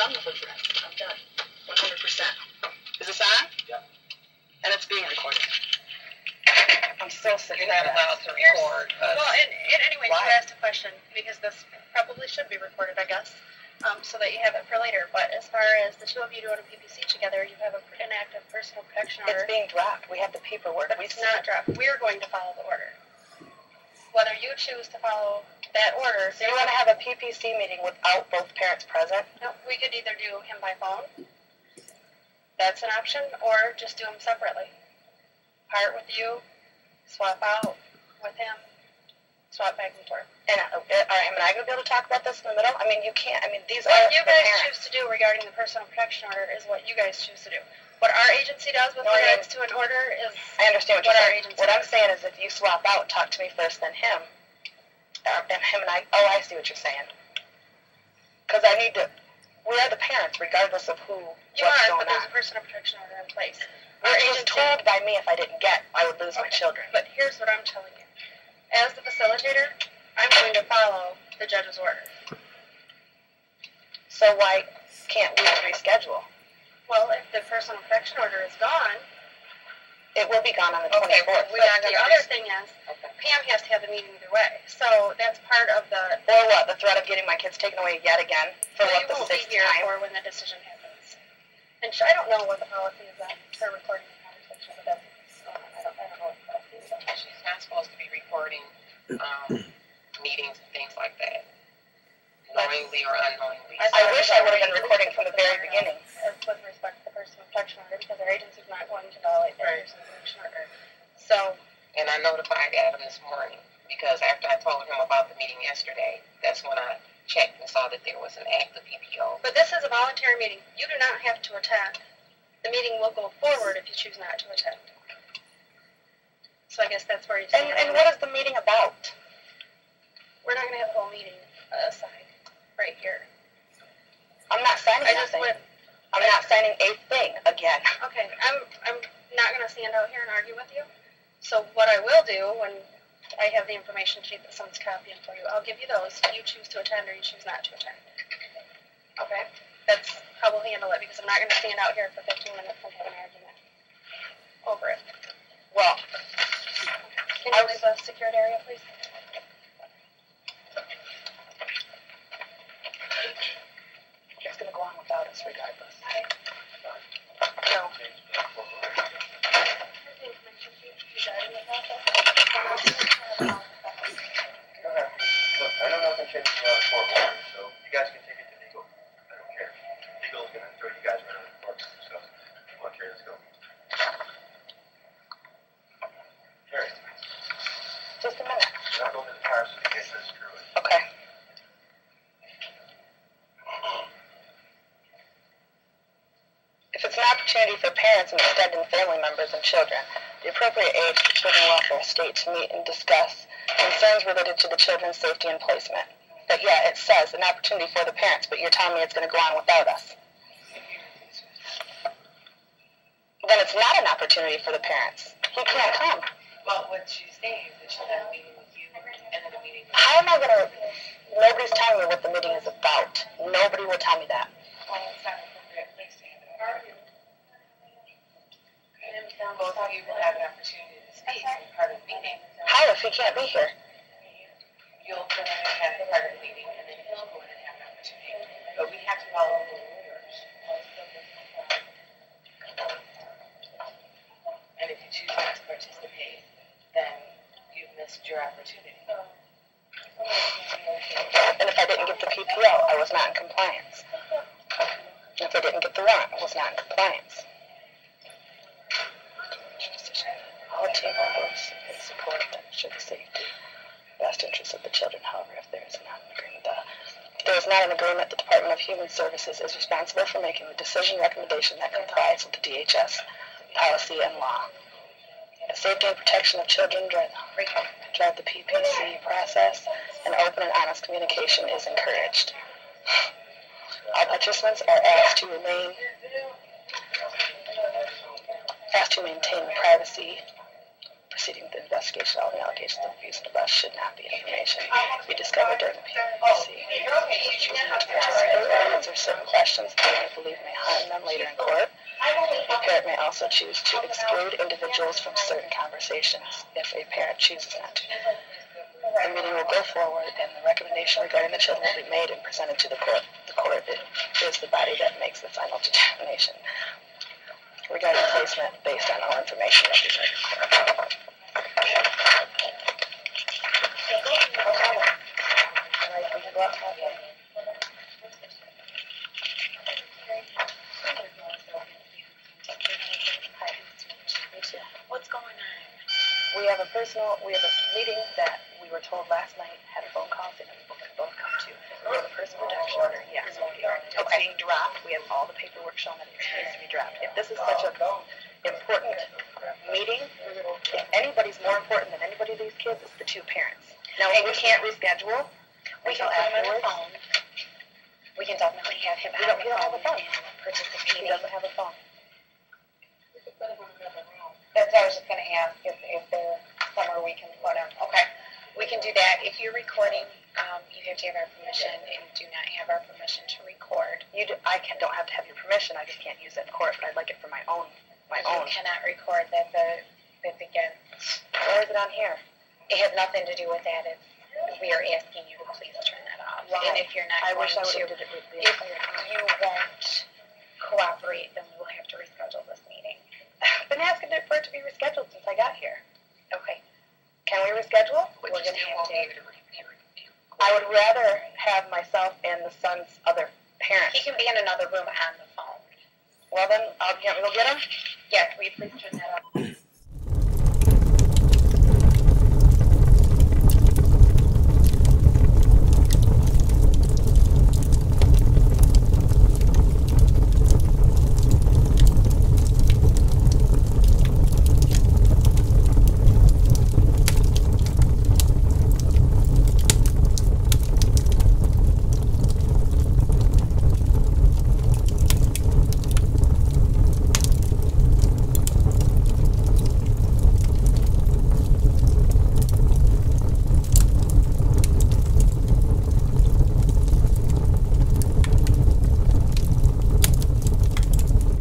I'm done. 100%. Is this on? Yeah. And it's being recorded. I'm so sick. You're not allowed to record. Well, and anyway, you asked a question, because this probably should be recorded, I guess, so that you have it for later. But as far as the two of you doing a PPC together, you have an active personal protection order. It's being dropped. We have the paperwork. But it's not dropped. We're going to follow the order. Whether you choose to follow that order. So you want to have a PPC meeting without both parents present? No, we could either do him by phone. That's an option, or just do them separately. Part with you, swap out with him, swap back and forth. And am I going to be able to talk about this in the middle? I mean, you can't. I mean, these are what you the guys parents. choose to do regarding the personal protection order is what you guys choose to do. What our agency does with regards to an order is I understand what you're our saying. agency What does. I'm saying is if you swap out, talk to me first, then him. And him and I, oh, I see what you're saying. Because I need to, we are the parents, regardless of what's going but there's on. a personal protection order in place. It was told by me if I didn't get, I would lose my children. But here's what I'm telling you. As the facilitator, I'm going to follow the judge's order. So why can't we reschedule? Well, if the personal protection order is gone, it will be gone on the 24th. Okay, but the other thing is, Pam has to have the meeting either way. So that's part of the... Or what? The threat of getting my kids taken away yet again for Well, what, the sixth you won't be here time? for when the decision happens. And I don't know what the policy is on for recording the conversation, but that's, I don't know what the policy is on. She's not supposed to be recording meetings and things like that, knowingly or unknowingly. I wish I would have been recording from the very beginning. With respect to the personal protection order, because our agency is not going to violate the personal protection order. So... And I notified Adam this morning, because after I told him about the meeting yesterday, that's when I checked and saw that there was an active PPO. But this is a voluntary meeting. You do not have to attend. The meeting will go forward if you choose not to attend. So I guess that's where you... And what is the meeting about? We're not going to have a whole meeting aside right here. I'm not signing nothing. I'm not signing a thing again. Okay, I'm not going to stand out here and argue with you. So what I will do when I have the information sheet that someone's copying for you, I'll give you those. You choose to attend or you choose not to attend. Okay? That's how we'll handle it, because I'm not going to stand out here for 15 minutes and have an argument over it. Well, can you leave a secured area, please? It's going to go on without us regardless. No. Look, I know nothing changes around the court order, so you guys can take it to legal. I don't care. Legal's going to throw you guys right out of the court. So, come on, Keri, let's go. Keri. Just a minute. I'll go to the car so you get this screw it. Okay. If it's an opportunity for parents and extended family members and children, the appropriate age for children welfare state to meet and discuss concerns related to the children's safety and placement. But yeah, it says an opportunity for the parents, but you're telling me it's going to go on without us. Then it's not an opportunity for the parents. He can't come. Well, what she's saying is that she'll have a meeting with you and then a meeting with How am I going to... Nobody's telling me what the meeting is about. Nobody will tell me that. Well, it's not an appropriate place to have an argument. Both of you will have an opportunity to speak as part of the meeting. How if he can't be here? You'll go in and have part of the meeting, and then he'll go in and have an opportunity. But we have to follow the orders. And if you choose not to participate, then you've missed your opportunity. And if I didn't get the PPO, I was not in compliance. If I didn't get the warrant, I was not in compliance. All team members in support of the safety, best interests of the children. However, if there is not an agreement, the Department of Human Services is responsible for making the decision recommendation that complies with the DHS policy and law. The safety and protection of children drive the PPC process, and open and honest communication is encouraged. All participants are asked to maintain privacy, proceeding with the investigation. All the allegations of abuse and neglect should not be information you discovered during the PPC. Choosing not to participate or answer certain questions that they believe may harm them later in court. A parent may also choose to exclude individuals from certain conversations if a parent chooses not to. The meeting will go forward, and the recommendation regarding the children will be made and presented to the court. The court is the body that makes the final determination regarding placement based on all information represented in court. What's going on? We have a meeting that we were told last night, had a phone call, saying that we can both come to. We have a personal protection order, yes, we are. It's being dropped. We have all the paperwork showing that it needs to be dropped. If this is such an important meeting, if anybody's more important than anybody of these kids, it's the two parents. Now, if we can't reschedule, We can put him on the phone. We can definitely have him on the phone and participating. He doesn't have a phone. That's what I was just going to ask, if there's somewhere we can put him. Okay, we can do that. If you're recording, you have to have our permission, and you do not have our permission to record. Don't have to have your permission. I just can't use it in court, but I'd like it for my own. You cannot record. That's against. Where is it on here? It has nothing to do with that. We are asking you to please turn that off. Why? And if you're not I wish I would going have did it with the if you won't cooperate, then we will have to reschedule this meeting. I've been asking for it to be rescheduled since I got here. Okay. Can we reschedule? We're going to have to. I would rather have myself and the son's other parent. He can be in another room on the phone. Well then, can't we go get him? Yeah, can we please turn that off?